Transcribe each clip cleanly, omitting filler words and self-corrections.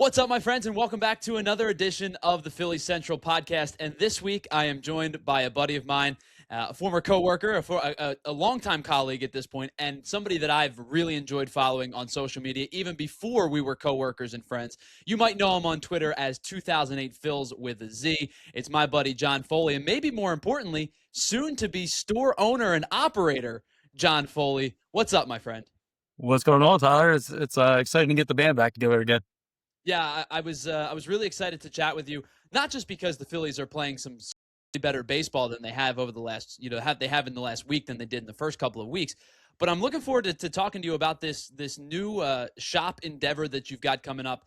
What's up, my friends, and welcome back to another edition of the Phillies Central podcast. And this week, I am joined by a buddy of mine, a former coworker, a longtime colleague at this point, and somebody that I've really enjoyed following on social media, even before we were coworkers and friends. You might know him on Twitter as 2008 Phils with a Z. It's my buddy John Foley, and maybe more importantly, soon to be store owner and operator John Foley. What's up, my friend? What's going on, Tyler? It's exciting to get the band back together again. Yeah, I was really excited to chat with you, not just because the Phillies are playing some better baseball than they have over the last, they have in the last week than they did in the first couple of weeks. But I'm looking forward to talking to you about this new shop endeavor that you've got coming up.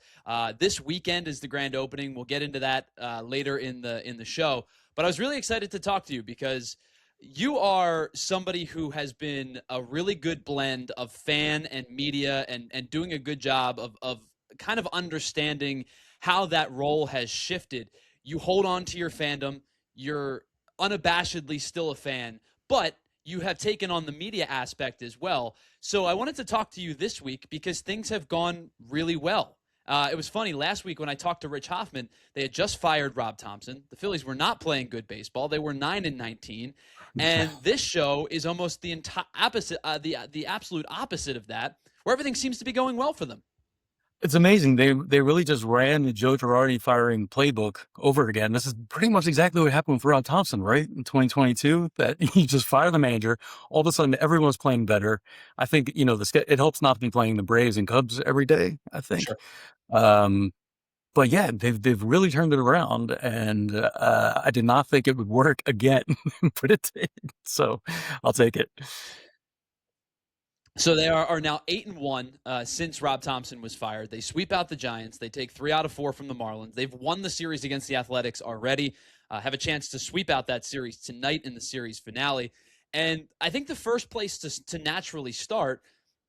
This weekend is the grand opening. We'll get into that later in the show. But I was really excited to talk to you because you are somebody who has been a really good blend of fan and media and doing a good job of kind of understanding how that role has shifted. You hold on to your fandom, you're unabashedly still a fan, but you have taken on the media aspect as well. So I wanted to talk to you this week because things have gone really well. It was funny last week when I talked to Rich Hoffman. They had just fired Rob Thompson. The Phillies were not playing good baseball. They were 9-19, and this show is almost the entire opposite, the absolute opposite of that, where everything seems to be going well for them. It's amazing. They really just ran the Joe Girardi firing playbook over again. This is pretty much exactly what happened with Rob Thompson, right? In 2022, that he just fired the manager. All of a sudden, everyone's playing better. I think, it helps not to be playing the Braves and Cubs every day, I think. Sure. Um, but yeah, they've really turned it around, and I did not think it would work again, but it did. So I'll take it. So they are now 8-1 since Rob Thompson was fired. They sweep out the Giants. They take 3 out of 4 from the Marlins. They've won the series against the Athletics already. Have a chance to sweep out that series tonight in the series finale. And I think the first place to naturally start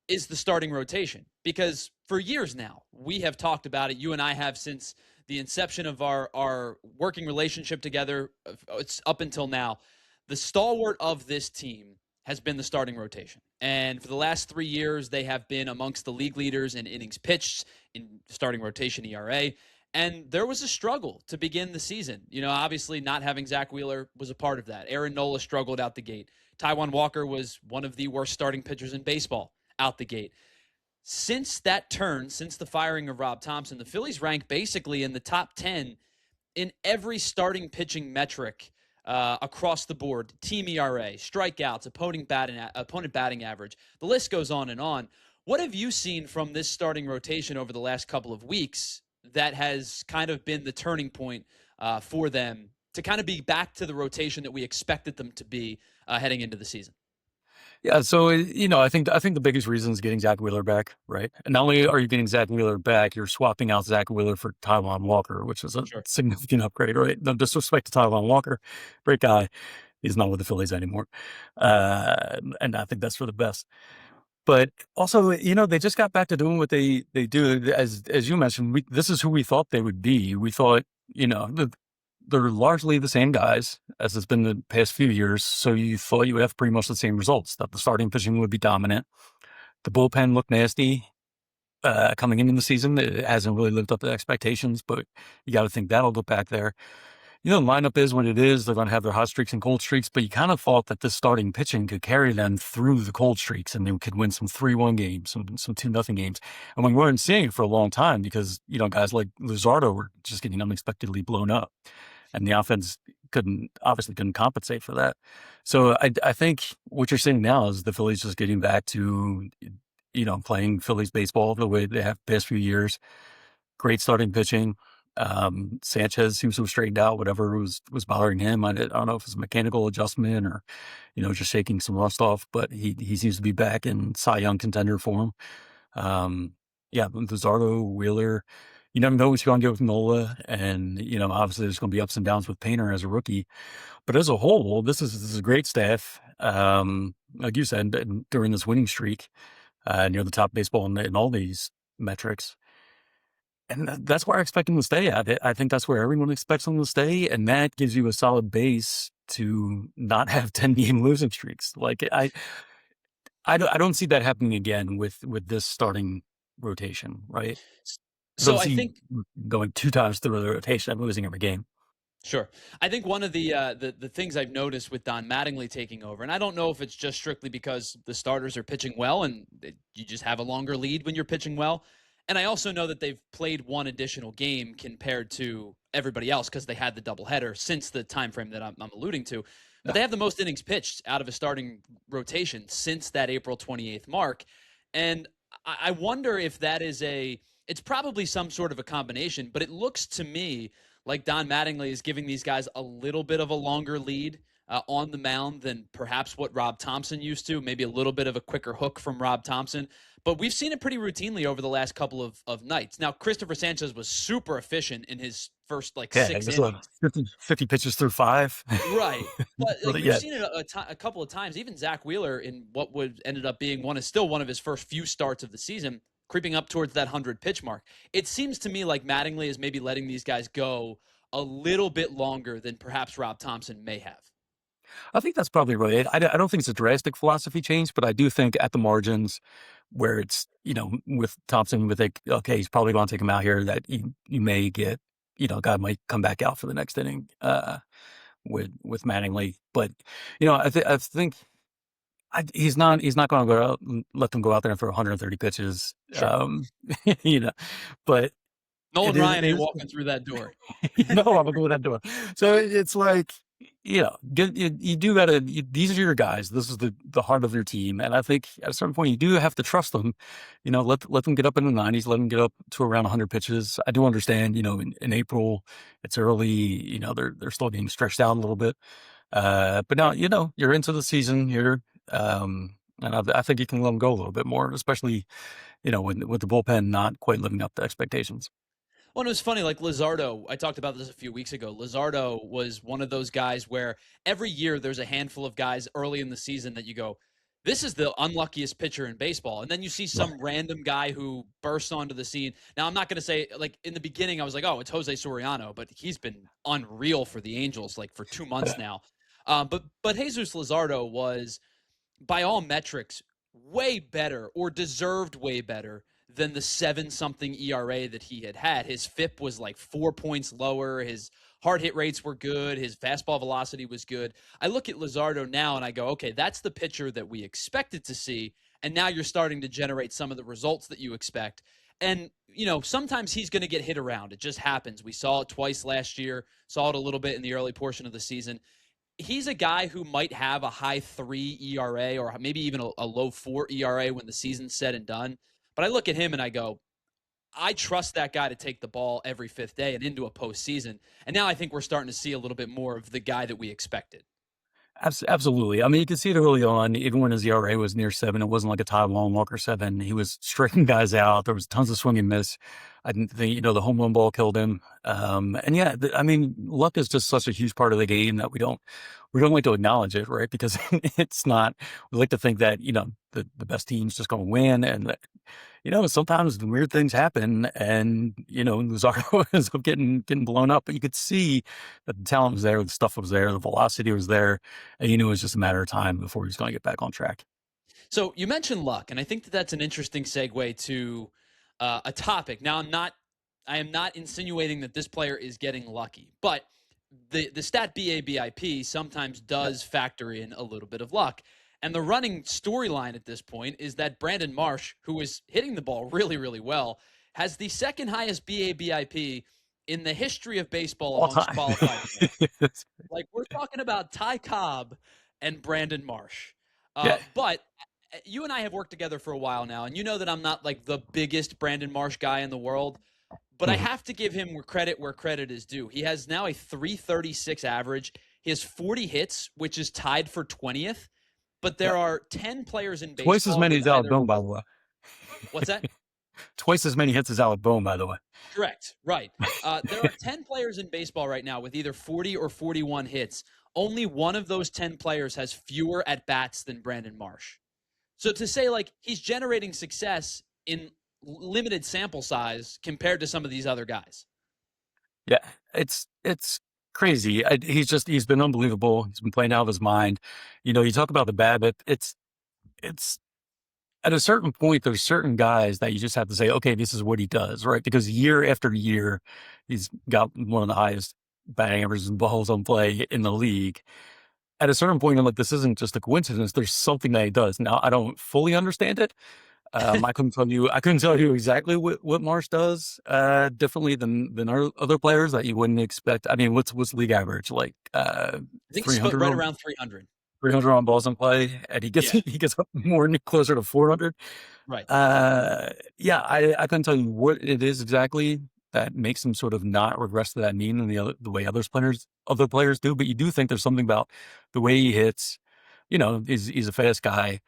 is the starting rotation, because for years now we have talked about it. You and I have since the inception of our working relationship together. It's up until now. The stalwart of this team has been the starting rotation. And for the last 3 years, they have been amongst the league leaders in innings pitched, in starting rotation ERA. And there was a struggle to begin the season. Obviously, not having Zach Wheeler was a part of that. Aaron Nola struggled out the gate. Taijuan Walker was one of the worst starting pitchers in baseball out the gate. Since that turn, since the firing of Rob Thompson, the Phillies rank basically in the top 10 in every starting pitching metric across the board: team ERA, strikeouts, opponent batting average. The list goes on and on. What have you seen from this starting rotation over the last couple of weeks that has kind of been the turning point for them to kind of be back to the rotation that we expected them to be heading into the season? Yeah, so I think the biggest reason is getting Zach Wheeler back, right? And not only are you getting Zach Wheeler back, you're swapping out Zach Wheeler for Taijuan Walker, which is a Sure. significant upgrade, right? No disrespect to Taijuan Walker, great guy. He's not with the Phillies anymore, and I think that's for the best. But also, they just got back to doing what they do. As you mentioned, this is who we thought they would be. We thought, they're largely the same guys as it's been the past few years. So you thought you would have pretty much the same results, that the starting pitching would be dominant. The bullpen looked nasty coming into the season. It hasn't really lived up to expectations, but you got to think that'll go back there. The lineup is what it is. They're going to have their hot streaks and cold streaks, but you kind of thought that this starting pitching could carry them through the cold streaks and they could win some 3-1 games, some 2-0 games. And we weren't seeing it for a long time because, guys like Luzardo were just getting unexpectedly blown up, and the offense obviously couldn't compensate for that. So I think what you're seeing now is the Phillies just getting back to, playing Phillies baseball the way they have the past few years. Great starting pitching. Sanchez seems to have straightened out whatever was bothering him. I don't know if it's a mechanical adjustment or, just shaking some rust off, but he seems to be back in Cy Young contender form. Yeah, Luzardo, Wheeler, you never know what you're going to get with Nola. And, obviously there's going to be ups and downs with Painter as a rookie, but as a whole, this is a great staff. Like you said, during this winning streak, near the top baseball in all these metrics. And that's where I expect him to stay at. I think that's where everyone expects him to stay, and that gives you a solid base to not have 10-game losing streaks. Like I don't see that happening again with this starting rotation, right? I So don't I see think going 2 times through the rotation and losing every game. Sure. I think one of the things I've noticed with Don Mattingly taking over, and I don't know if it's just strictly because the starters are pitching well and you just have a longer lead when you're pitching well. And I also know that they've played one additional game compared to everybody else because they had the doubleheader since the time frame that I'm alluding to. But Yeah. they have the most innings pitched out of a starting rotation since that April 28th mark. And I wonder if that is it's probably some sort of a combination, but it looks to me like Don Mattingly is giving these guys a little bit of a longer lead on the mound than perhaps what Rob Thompson used to, maybe a little bit of a quicker hook from Rob Thompson. But we've seen it pretty routinely over the last couple of nights. Now, Christopher Sanchez was super efficient in his first like Yeah, six just like innings. 50 pitches through 5. Right. But like Really, we've yeah. seen it a couple of times. Even Zach Wheeler in what would ended up being still one of his first few starts of the season, creeping up towards that 100 pitch mark. It seems to me like Mattingly is maybe letting these guys go a little bit longer than perhaps Rob Thompson may have. I think that's probably right. I don't think it's a drastic philosophy change, but I do think at the margins where it's, with Thompson, with like, okay, he's probably going to take him out here, that you may get, a guy might come back out for the next inning with Mattingly. But, I think he's not going to go out and let them go out there for 130 pitches. Sure. You know, but Nolan it Ryan ain't is walking through that door. I'm gonna go with that door. So it's like, you do gotta. These are your guys. This is the heart of your team, and I think at a certain point you do have to trust them. Let them get up in the 90s. Let them get up to around 100 pitches. I do understand. In April, it's early. They're still getting stretched out a little bit. But now you're into the season here. And I think you can let them go a little bit more, especially with the bullpen not quite living up to expectations. Well, it was funny, like Lizardo, I talked about this a few weeks ago. Lizardo was one of those guys where every year there's a handful of guys early in the season that you go, this is the unluckiest pitcher in baseball. And then you see Right. some random guy who bursts onto the scene. Now, I'm not going to say, like, in the beginning, I was like, oh, it's Jose Soriano, but he's been unreal for the Angels, like, for 2 months now. But Jesus Lizardo was by all metrics, way better or deserved way better than the 7-something ERA that he had had. His FIP was like 4 points lower. His hard hit rates were good. His fastball velocity was good. I look at Lizardo now and I go, okay, that's the pitcher that we expected to see. And now you're starting to generate some of the results that you expect. And, sometimes he's going to get hit around. It just happens. We saw it twice last year, saw it a little bit in the early portion of the season. He's a guy who might have a high 3 ERA or maybe even a low 4 ERA when the season's said and done. But I look at him and I go, I trust that guy to take the ball every fifth day and into a postseason. And now I think we're starting to see a little bit more of the guy that we expected. Absolutely. I mean, you could see it early on, even when his ERA was near 7. It wasn't like a Todd Long Walker 7. He was striking guys out. There was tons of swing and miss. I didn't think, the home run ball killed him. And yeah, I mean, luck is just such a huge part of the game that we don't like to acknowledge it, right? Because it's not. We like to think that the best team's just going to win, and sometimes weird things happen, and Luzardo ends up getting blown up. But you could see that the talent was there, the stuff was there, the velocity was there, and it was just a matter of time before he was going to get back on track. So you mentioned luck, and I think that that's an interesting segue to a topic. Now, I am not insinuating that this player is getting lucky, but the stat BABIP sometimes Yeah. does factor in a little bit of luck. And the running storyline at this point is that Brandon Marsh, who is hitting the ball really, really well, has the second highest BABIP in the history of baseball All amongst time. qualified players. Like we're talking about Ty Cobb and Brandon Marsh. Yeah. But you and I have worked together for a while now, and you know that I'm not like the biggest Brandon Marsh guy in the world, but I Mhm. have to give him where credit is due. He has now a 336 average. He has 40 hits, which is tied for 20th, but Yeah. there are 10 players in Twice as baseball many with as Alec either Bohm, by the way. what's that? Twice as many hits as Alec Bohm, by the way. Correct. Right. There are 10 players in baseball right now with either 40 or 41 hits. Only one of those 10 players has fewer at bats than Brandon Marsh. So to say like he's generating success in limited sample size compared to some of these other guys. Yeah, it's crazy. He's been unbelievable. He's been playing out of his mind. You talk about the bad, but it's at a certain point, there's certain guys that you just have to say, okay, this is what he does, right? Because year after year, he's got one of the highest batting averages and balls on play in the league. At a certain point, I'm like, this isn't just a coincidence. There's something that he does. Now, I don't fully understand it. I couldn't tell you exactly what Marsh does differently than our other players that you wouldn't expect. I mean, what's league average like? I think it's 300 right on around 300. 300 on balls in play, and he gets Yeah, he gets up more closer to 400. right. Yeah, I couldn't tell you what it is exactly that makes him sort of not regress to that mean in the way other players do. But you do think there's something about the way he hits. You know, he's a fast guy.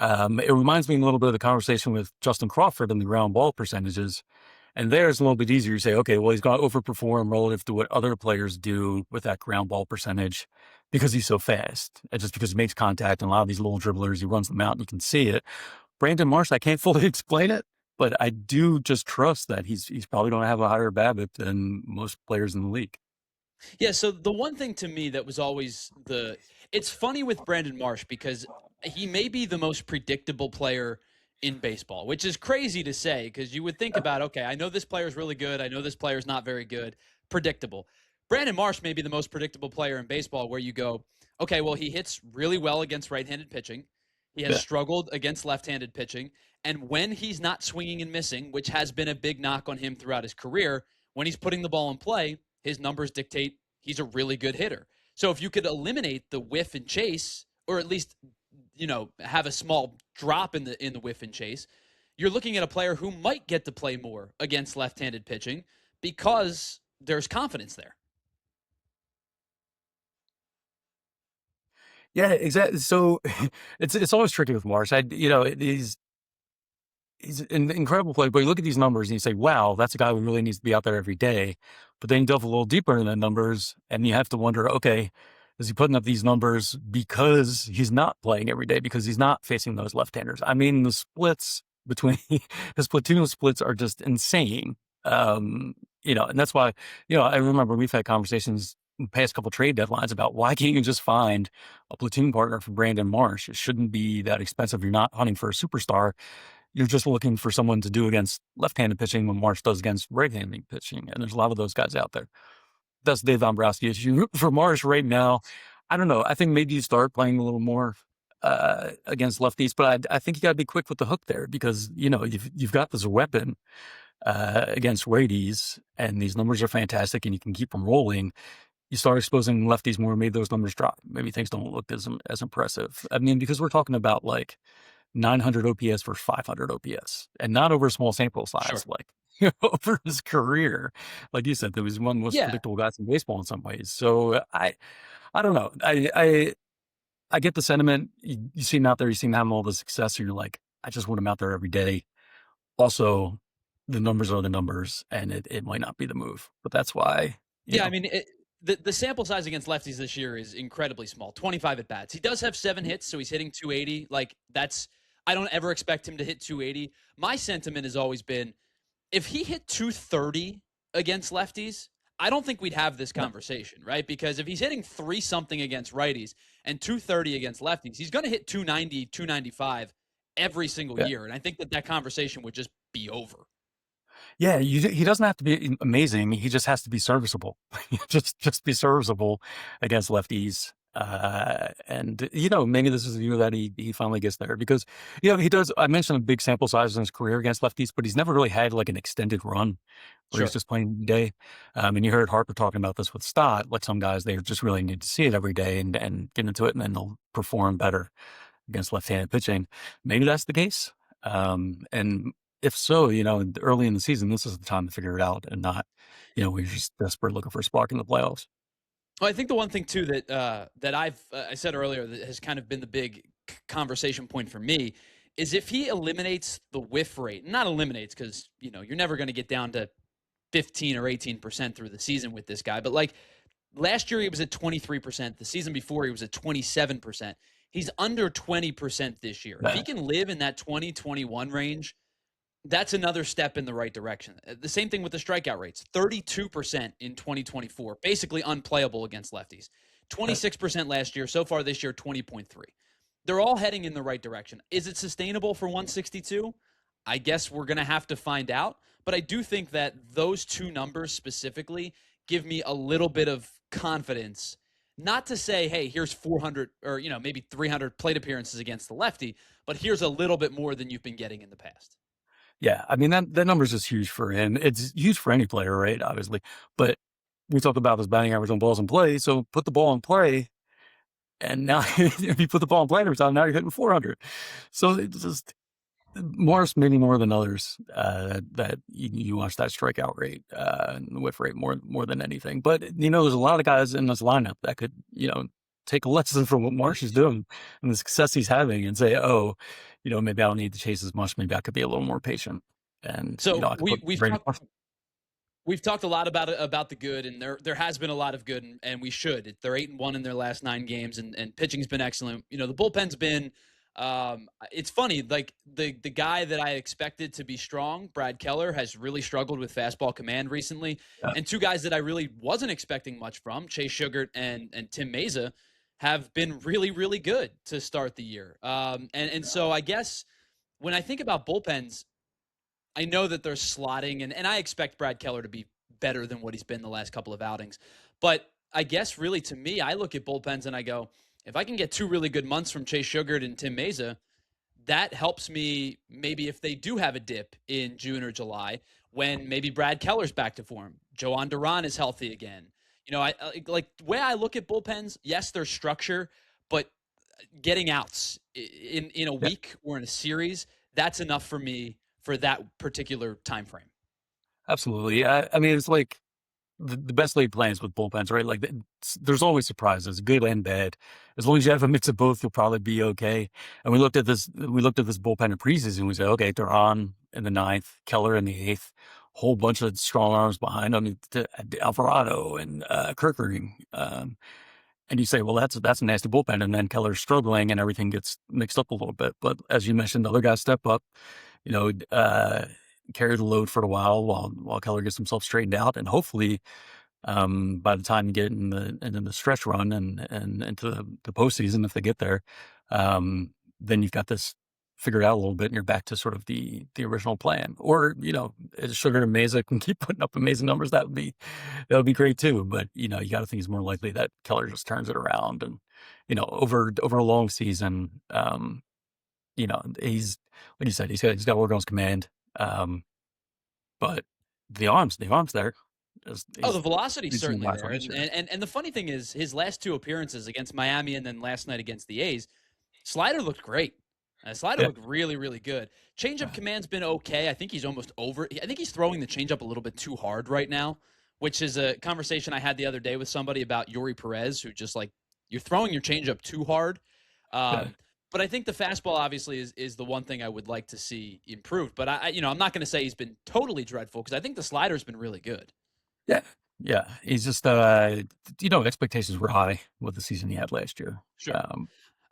It reminds me a little bit of the conversation with Justin Crawford and the ground ball percentages. And there's a little bit easier. You say, okay, well, he's going to overperform relative to what other players do with that ground ball percentage because he's so fast. And just because he makes contact and a lot of these little dribblers, he runs them out and you can see it. Brandon Marsh, I can't fully explain it, but I do just trust that he's probably going to have a higher BABIP than most players in the league. Yeah, so the one thing to me that was always it's funny with Brandon Marsh because he may be the most predictable player in baseball, which is crazy to say because you would think about, okay, I know this player is really good, I know this player is not very good, predictable. Brandon Marsh may be the most predictable player in baseball where you go, okay, well, he hits really well against right-handed pitching. He has Yeah. struggled against left-handed pitching, and when he's not swinging and missing, which has been a big knock on him throughout his career, when he's putting the ball in play, his numbers dictate he's a really good hitter. So if you could eliminate the whiff and chase, or at least have a small drop in the whiff and chase, you're looking at a player who might get to play more against left-handed pitching because there's confidence there. Yeah, exactly. So it's always tricky with Marsh. He's an incredible player, but you look at these numbers and you say, wow, that's a guy who really needs to be out there every day. But then you delve a little deeper in the numbers and you have to wonder, okay, is he putting up these numbers because he's not playing every day, because he's not facing those left-handers? I mean, the splits between his platoon splits are just insane. And that's why, I remember we've had conversations in the past couple trade deadlines about why can't you just find a platoon partner for Brandon Marsh? It shouldn't be that expensive. You're not hunting for a superstar. You're just looking for someone to do against left-handed pitching when Marsh does against right-handed pitching, and there's a lot of those guys out there. That's Dave Dombrowski issue. For Marsh right now, I don't know. I think maybe you start playing a little more against lefties, but I think you got to be quick with the hook there because you've got this weapon against righties, and these numbers are fantastic, and you can keep them rolling. You start exposing lefties more, maybe those numbers drop. Maybe things don't look as impressive. I mean, because we're talking about like 900 OPS versus 500 OPS, and not over a small sample size, Sure. like over his career. Like you said, there was one of the most Yeah. predictable guys in baseball in some ways. So I don't know. I get the sentiment. You see him out there, you see him having all the success, and you're like, I just want him out there every day. Also, the numbers are the numbers, and it might not be the move, but that's why, you Yeah, I know, mean, the sample size against lefties this year is incredibly small. 25 at bats. He does have 7 hits, so he's hitting 280. Like I don't ever expect him to hit 280. My sentiment has always been if he hit 230 against lefties, I don't think we'd have this conversation, right? Because if he's hitting 3 something against righties and 230 against lefties, he's going to hit 290, 295 every single yeah. year, and I think that conversation would just be over. Yeah, he doesn't have to be amazing. He just has to be serviceable. Just be serviceable against lefties. And maybe this is the year that he finally gets there because he does. I mentioned a big sample size in his career against lefties, but he's never really had like an extended run where he's Sure. just playing every day. And you heard Harper talking about this with Stott. Like some guys, they just really need to see it every day and get into it, and then they'll perform better against left-handed pitching. Maybe that's the case. And if so, early in the season, this is the time to figure it out and not, we're just desperate looking for a spark in the playoffs. Well, I think the one thing too that I said earlier that has kind of been the big conversation point for me is if he eliminates the whiff rate, not eliminates because you're never going to get down to 15 or 18% through the season with this guy, but like last year he was at 23%, the season before he was at 27%. He's under 20% this year. If he Yeah. can live in that 2021 range, that's another step in the right direction. The same thing with the strikeout rates 32% in 2024, basically unplayable against lefties. 26% last year. So far this year, 20.3. they're all heading in the right direction. Is it sustainable for 162? I guess we're going to have to find out. But I do think that those two numbers specifically give me a little bit of confidence. Not to say, hey, here's 400 or, maybe 300 plate appearances against the lefty, but here's a little bit more than you've been getting in the past. Yeah, I mean, that number's just huge for him. It's huge for any player, right? Obviously. But we talked about his batting average on balls in play. So put the ball in play. And now if you put the ball in play every time, now you're hitting 400. So it's just Morris maybe more than others that you watch that strikeout rate and the whiff rate more than anything. But there's a lot of guys in this lineup that could take a lesson from what Marsh is doing and the success he's having and say, oh, maybe I don't need to chase as much. Maybe I could be a little more patient. And So I could put we've talked a lot about the good, and there has been a lot of good, and we should. They're 8-1 in their last 9 games, and pitching's been excellent. The bullpen's been. It's funny, like the guy that I expected to be strong, Brad Keller, has really struggled with fastball command recently, and two guys that I really wasn't expecting much from, Chase Sugart and Tim Meza, have been really, really good to start the year. And so I guess when I think about bullpens, I know that they're slotting, and I expect Brad Keller to be better than what he's been the last couple of outings. But I guess really to me, I look at bullpens and I go, if I can get 2 really good months from Chase Sugart and Tim Meza, that helps me maybe if they do have a dip in June or July when maybe Brad Keller's back to form. Joan Duran is healthy again. I like the way I look at bullpens, yes, there's structure, but getting outs in a week or in a series, that's enough for me for that particular time frame. Absolutely. I mean, it's like the best laid plans with bullpens, right? Like there's always surprises, good and bad. As long as you have a mix of both, you'll probably be okay. And we looked at this bullpen in preseason. We said, okay, they're on in the 9th, Keller in the 8th, whole bunch of strong arms behind them, Alvarado and Kirkering. And you say, well, that's a nasty bullpen. And then Keller's struggling and everything gets mixed up a little bit. But as you mentioned, the other guys step up, carry the load for a while Keller gets himself straightened out. And hopefully, by the time you get in the stretch run and into the postseason, if they get there, then you've got this figured out a little bit and you're back to sort of the original plan. Or, Sugar and Meza can keep putting up amazing numbers. That would be great too. But, you got to think it's more likely that Keller just turns it around and, over a long season, he's, like you said, he's got to work on his command. But the arms there. The velocity's certainly there. And the funny thing is, his last 2 appearances against Miami and then last night against the A's, slider looked great. Slider looked really, really good. Changeup command's been okay. I think he's almost over. I think he's throwing the changeup a little bit too hard right now, which is a conversation I had the other day with somebody about Yuri Perez, who just like, you're throwing your changeup too hard. But I think the fastball obviously is the one thing I would like to see improved. But I'm not going to say he's been totally dreadful because I think the slider's been really good. Yeah. He's just expectations were high with the season he had last year. Sure.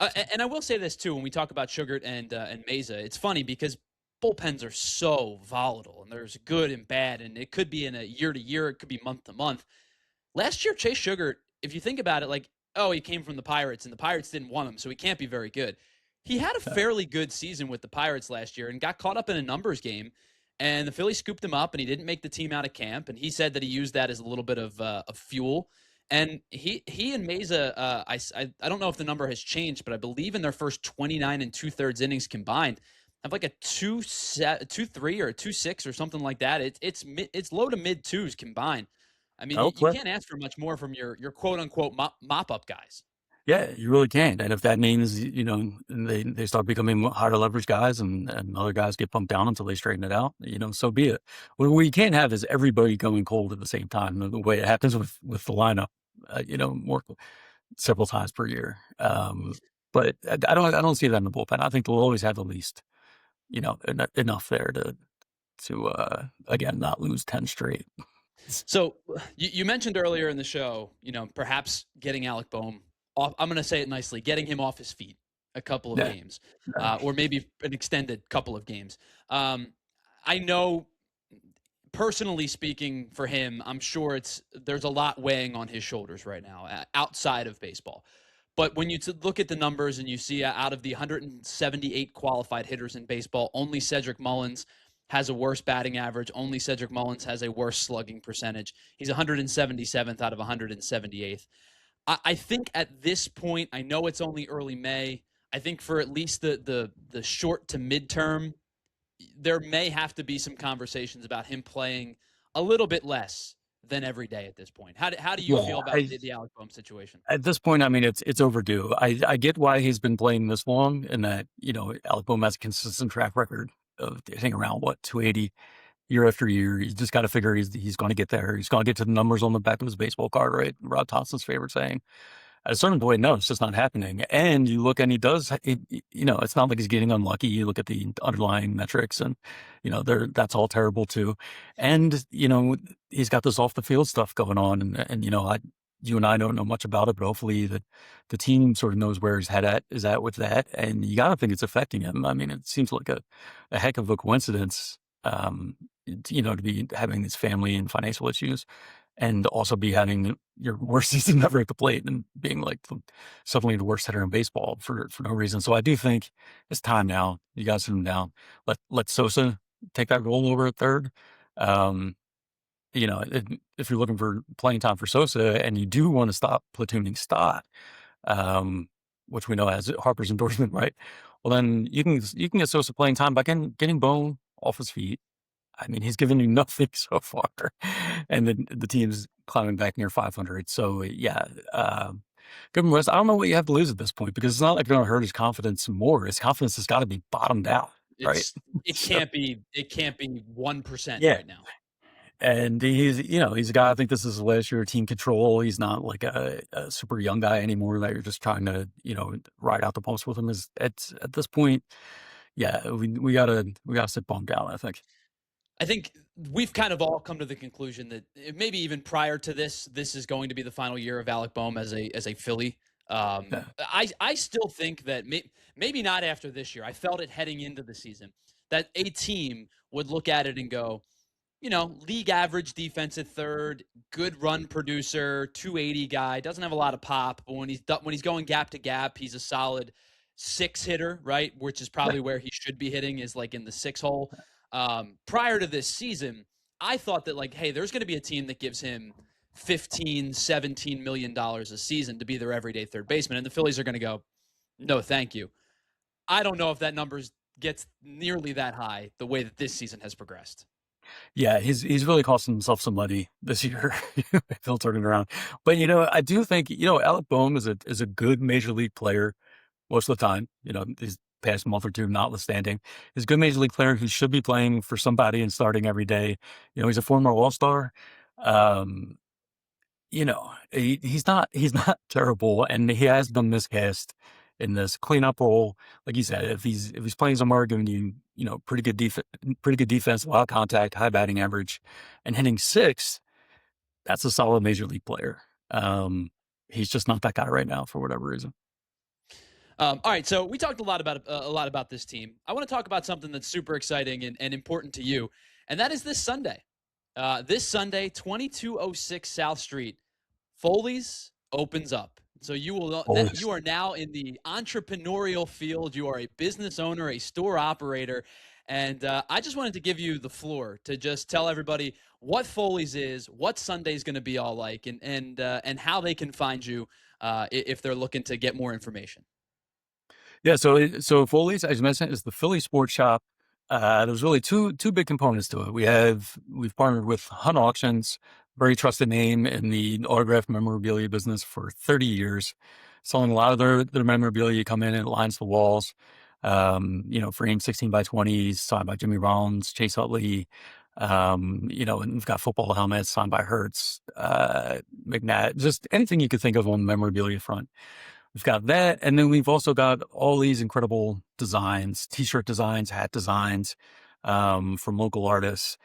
And I will say this too, when we talk about Sugart and Meza, it's funny because bullpens are so volatile and there's good and bad, and it could be in a year to year, it could be month to month. Last year, Chase Sugart, if you think about it, like, oh, he came from the Pirates and the Pirates didn't want him, so he can't be very good. He had a fairly good season with the Pirates last year and got caught up in a numbers game, and the Phillies scooped him up and he didn't make the team out of camp, and he said that he used that as a little bit of fuel. And he and Meza, I don't know if the number has changed, but I believe in their first 29 and 2/3 innings combined, have like a 2.3 or a 2.6 or something like that. It's low to mid 2s combined. I mean, you can't ask for much more from your quote unquote mop up guys. Yeah, you really can't. And if that means, they start becoming higher leverage guys and other guys get pumped down until they straighten it out, so be it. What you can't have is everybody going cold at the same time, the way it happens with the lineup, more several times per year. But I don't see that in the bullpen. I think they'll always have at least, enough there to again, not lose 10 straight. So you mentioned earlier in the show, perhaps getting Alec Boehm off, I'm going to say it nicely, getting him off his feet a couple of games, or maybe an extended couple of games. I know, personally speaking, for him, I'm sure there's a lot weighing on his shoulders right now outside of baseball. But when you look at the numbers and you see out of the 178 qualified hitters in baseball, only Cedric Mullins has a worse batting average. Only Cedric Mullins has a worse slugging percentage. He's 177th out of 178th. I think at this point, I know it's only early May. I think for at least the short to midterm, there may have to be some conversations about him playing a little bit less than every day at this point. How do you Yeah, feel about the Alec Bohm situation? at this point, I mean, it's overdue. I get why he's been playing this long, and that Alec Bohm has a consistent track record of hitting around 280 year after year. You just got to figure he's going to get there. He's going to get to the numbers on the back of his baseball card, right? Rod Thompson's favorite saying. At a certain point, no, it's just not happening. And you look, and he does. It's not like he's getting unlucky. You look at the underlying metrics, and that's all terrible too. And he's got this off the field stuff going on, and you and I don't know much about it, but hopefully the team sort of knows where his head is at with that. And you got to think it's affecting him. I mean, it seems like a heck of a coincidence, to be having this family and financial issues, and also be having your worst season ever at the plate and being like suddenly the worst hitter in baseball for no reason. So I do think it's time now. You guys sit him down. Let Sosa take that role over at third. Um, if you're looking for playing time for Sosa and you do want to stop platooning Stott, which we know has Harper's endorsement, right? Well, then you can get Sosa playing time by getting Bone off his feet. I mean, he's given you nothing so far, and the team's climbing back near 500. So yeah, give him rest. I don't know what you have to lose at this point, because it's not like going to hurt his confidence more. His confidence has got to be bottomed out, right? It So, can't be 1% yeah, right now. and he's a guy. I think this is his last year of team control. He's not like a super young guy anymore that you're just trying to ride out the bumps with him. Is at this point, yeah, we gotta sit Bum down, I think. I think we've kind of all come to the conclusion that maybe even prior to this is going to be the final year of Alec Bohm as a Philly. Yeah. I still think that maybe not after this year. I felt it heading into the season that a team would look at it and go, league average defense at third, good run producer, 280 guy, doesn't have a lot of pop, but when he's going gap to gap, he's a solid six hitter, right? Which is probably where he should be hitting, is like in the six hole. Prior to this season, I thought that hey, there's going to be a team that gives him 15-17 million dollars a season to be their everyday third baseman, and the Phillies are going to go, no, thank you. I don't know if that number gets nearly that high the way that this season has progressed. Yeah, he's really costing himself some money this year. He'll turn it around. But I do think Alec Bohm is a good major league player most of the time. These past month or two notwithstanding, he's a good major league player who should be playing for somebody and starting every day. He's a former All Star. Um, he's not terrible, and he has been miscast in this cleanup role. Like you said, if he's playing somewhere giving you pretty good defense, a lot of contact, high batting average, and hitting six, that's a solid major league player. He's just not that guy right now for whatever reason. All right, so we talked a lot about this team. I want to talk about something that's super exciting and important to you, and that is this Sunday. This Sunday, 2206 South Street, Foley's opens up. So you are now in the entrepreneurial field. You are a business owner, a store operator, and I just wanted to give you the floor to just tell everybody what Foley's is, what Sunday's going to be all like, and how they can find you if they're looking to get more information. Yeah, so Foley's, as you mentioned, is the Philly Sports Shop. There's really two big components to it. We've partnered with Hunt Auctions, very trusted name in the autographed memorabilia business for 30 years, selling a lot of their memorabilia. You come in and it lines the walls. Framed 16 by 20s, signed by Jimmy Rollins, Chase Utley. And we've got football helmets signed by Hertz, McNatt, just anything you could think of on the memorabilia front. We've got that, and then we've also got all these incredible designs, T-shirt designs, hat designs, from local artists,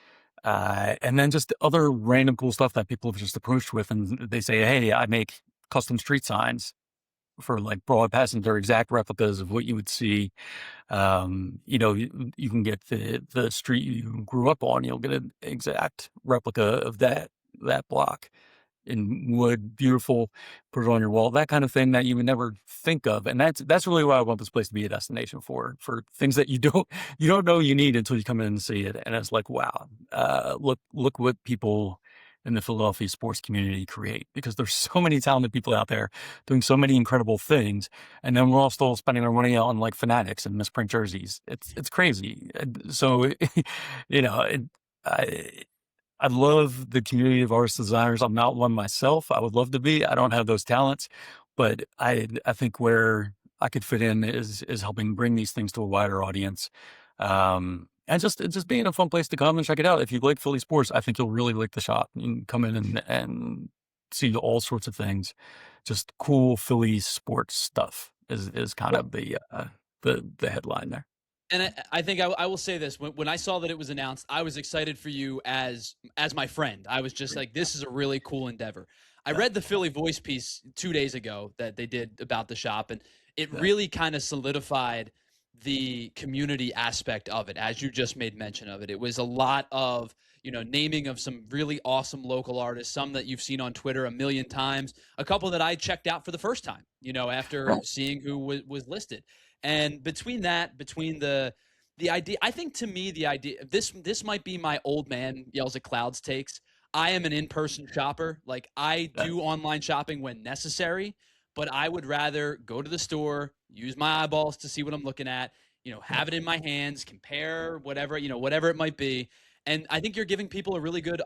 and then just other random cool stuff that people have just approached with, and they say, "Hey, I make custom street signs for like broad passing. They're exact replicas of what you would see. You can get the street you grew up on. You'll get an exact replica of that block." in wood, beautiful, put it on your wall, that kind of thing that you would never think of. And that's really why I want this place to be a destination for things that you don't know you need until you come in and see it. And it's like, wow, look what people in the Philadelphia sports community create, because there's so many talented people out there doing so many incredible things. And then we're all still spending our money on like fanatics and misprint jerseys. It's crazy. And so, I, I love the community of artists, designers. I'm not one myself. I would love to be. I don't have those talents, but I think where I could fit in is helping bring these things to a wider audience. And just being a fun place to come and check it out. If you like Philly sports, I think you'll really like the shop. You can come in and see all sorts of things. Just cool Philly sports stuff is kind of the headline there. And I think I will say this: when I saw that it was announced, I was excited for you as my friend. I was just like, this is a really cool endeavor. I Yeah, read the Philly Voice piece 2 days ago that they did about the shop, and it yeah, really kind of solidified the community aspect of it, as you just made mention of it. It was a lot of naming of some really awesome local artists, some that you've seen on Twitter a million times, a couple that I checked out for the first time, after right. seeing who was listed. And between that, between the idea, I think to me the idea this might be my old man yells at clouds takes. I am an in-person shopper. Like I Yeah, do online shopping when necessary, but I would rather go to the store, use my eyeballs to see what I'm looking at, yeah, have it in my hands, compare whatever, whatever it might be. And I think you're giving people a really good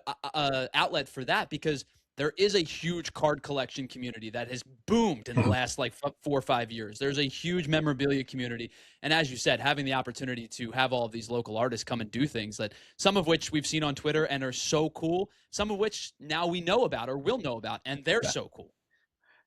outlet for that, because there is a huge card collection community that has boomed in the mhm, last like 4 or 5 years. There's a huge memorabilia community. And as you said, having the opportunity to have all of these local artists come and do things that some of which we've seen on Twitter and are so cool, some of which now we know about or will know about, and they're yeah. so cool.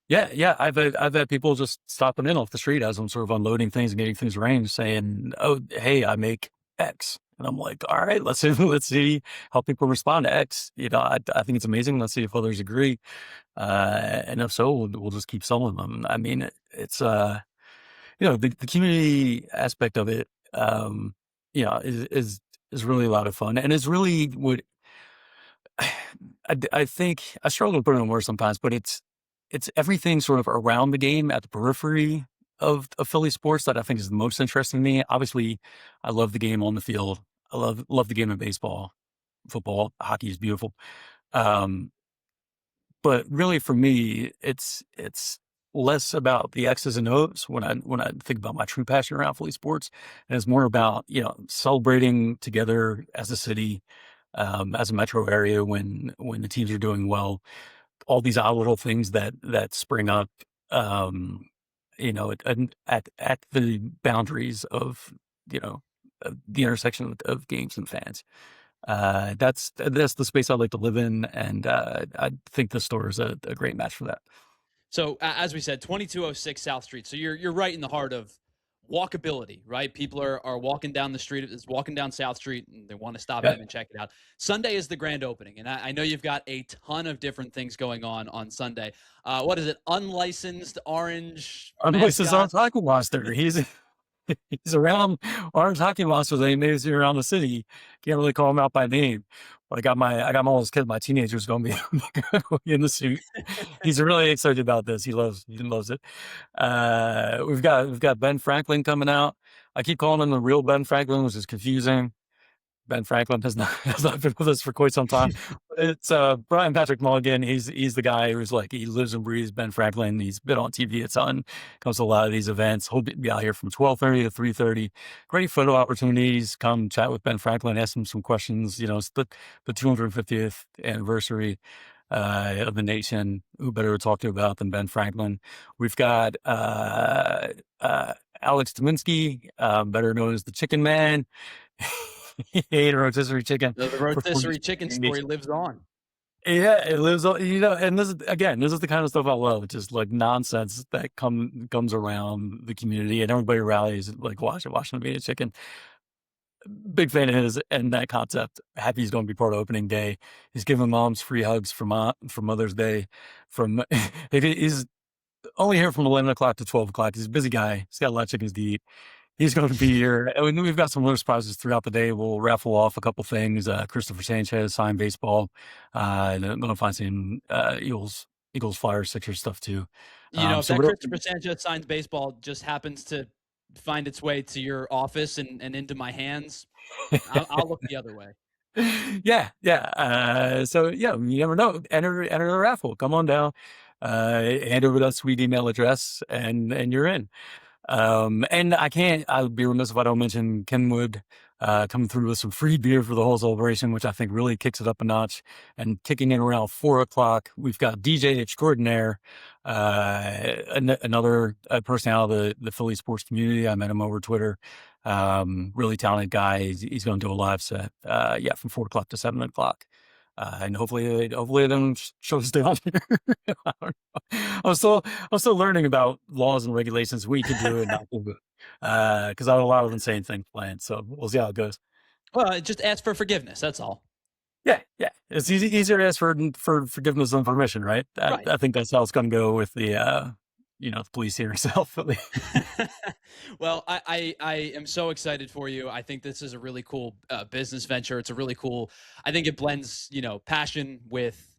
Yeah, yeah. I've had people just stopping in off the street as I'm sort of unloading things and getting things arranged, saying, "Oh, hey, I make X," and I'm like, "All right, let's see, let's see how people respond to X." I think it's amazing. Let's see if others agree, and if so, we'll just keep selling them. I mean, it's the community aspect of it, is really a lot of fun, and it's really what I think I struggle to put it in words sometimes, but it's everything sort of around the game at the periphery of Philly sports that I think is the most interesting to me. Obviously, I love the game on the field. I love the game of baseball, football, hockey is beautiful. Um, but really for me, it's less about the X's and O's when I think about my true passion around Philly sports, and it's more about celebrating together as a city, as a metro area when the teams are doing well, all these odd little things that spring up, um, at the boundaries of the intersection of games and fans. That's the space I like to live in, and I think the store is a great match for that. So as we said, 2206 South Street. So you're right in the heart of walkability, right? People are walking down the street, is walking down South Street, and they want to stop Yeah, in and check it out. Sunday is the grand opening, and I know you've got a ton of different things going on Sunday. What is it? Unlicensed orange unless it's on mascots. Taco Monster, he's around Orange Hockey Monsters. They maybe see around the city. Can't really call him out by name. But I got my oldest kid, my teenager's going to be in the suit. He's really excited about this. He loves it. We've got Ben Franklin coming out. I keep calling him the real Ben Franklin, which is confusing. Ben Franklin has not has not been with us for quite some time. It's Brian Patrick Mulligan. He's the guy who's like he lives and breathes Ben Franklin. He's been on TV a ton. Comes to a lot of these events. He'll be out here from 12:30 to 3:30. Great photo opportunities. Come chat with Ben Franklin. Ask him some questions. It's the 250th anniversary of the nation. Who better to talk to about than Ben Franklin? We've got Alex Tominski, better known as the Chicken Man. He ate a rotisserie chicken The for 40 rotisserie chicken years. story lives on. Yeah, it lives on, and this is the kind of stuff I love, just like nonsense that comes around the community and everybody rallies like watching him eat a chicken. Big fan of his and that concept. Happy he's going to be part of opening day. He's giving moms free hugs for Mother's Day. From he's only here from 11 o'clock to 12 o'clock. He's a busy guy. He's got a lot of chickens to eat. He's going to be here. And we've got some little surprises throughout the day. We'll raffle off a couple things. Christopher Sanchez signed baseball. And I'm going to find some Eagles, Flyers, Sixers stuff too. If So that we're Christopher Sanchez signed baseball just happens to find its way to your office and into my hands, I'll look the other way. yeah, yeah. So yeah, you never know. Enter the raffle. Come on down. Hand over that sweet email address, and you're in. And I'd be remiss if I don't mention Kenwood coming through with some free beer for the whole celebration, which I think really kicks it up a notch. And kicking in around 4:00, we've got DJ extraordinaire, another person out of the Philly sports community. I met him over Twitter. Really talented guy. He's going to do a live set, from 4:00 to 7:00. And hopefully it don't shut us down here. I don't know. I'm still learning about laws and regulations we can do and not do, because I have a lot of insane things planned. So we'll see how it goes. Well, just ask for forgiveness. That's all. Yeah, yeah. It's easier to ask for forgiveness than permission, right? Right. I think that's how it's going to go with the the police here in South Philly. Well, I am so excited for you. I think this is a really cool business venture. It's a really cool. I think it blends, passion with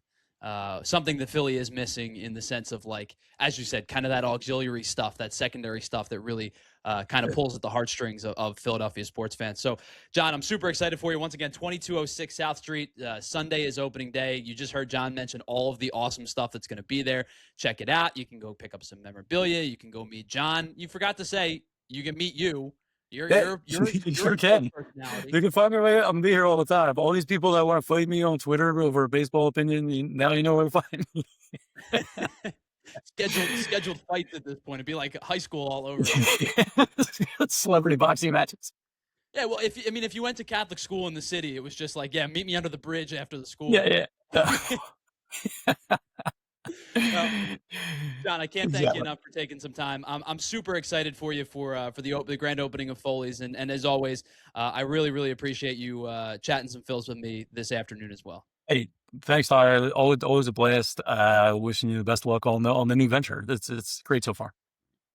something that Philly is missing in the sense of, like, as you said, kind of that auxiliary stuff, that secondary stuff that really kind of pulls at the heartstrings of Philadelphia sports fans. So, John, I'm super excited for you. Once again, 2206 South Street. Sunday is opening day. You just heard John mention all of the awesome stuff that's going to be there. Check it out. You can go pick up some memorabilia. You can go meet John. You forgot to say you can meet you. You're You sure can. You can find me. I'm gonna be here all the time. All these people that want to fight me on Twitter over a baseball opinion, now you know where to find me. scheduled fights at this point. It'd be like high school all over. Celebrity boxing matches. Yeah, well, if you went to Catholic school in the city, it was just like, yeah, meet me under the bridge after the school. Yeah. Well, John, I can't thank you enough for taking some time. I'm super excited for you for the grand opening of Foley's, and as always, I really, really appreciate you chatting some Phils with me this afternoon as well. Hey, thanks, Tyler. Always a blast. Wishing you the best of luck on the new venture. It's great so far.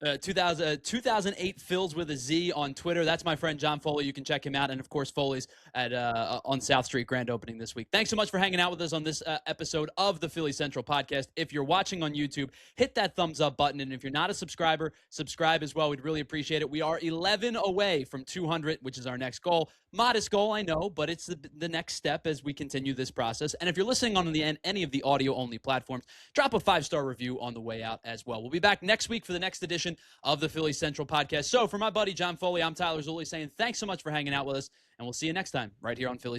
2008 Phils with a Z on Twitter. That's my friend John Foley. You can check him out, and of course Foley's at on South Street, grand opening this week. Thanks so much for hanging out with us on this episode of the Philly Central Podcast. If you're watching on YouTube, hit that thumbs up button, and if you're not a subscriber, subscribe as well. We'd really appreciate it. We are 11 away from 200, which is our next goal. Modest goal, I know, but it's the next step as we continue this process. And if you're listening on any of the audio-only platforms, drop a 5-star review on the way out as well. We'll be back next week for the next edition of the Philly Central Podcast. So for my buddy John Foley, I'm Tyler Zulli saying thanks so much for hanging out with us, and we'll see you next time right here on Philly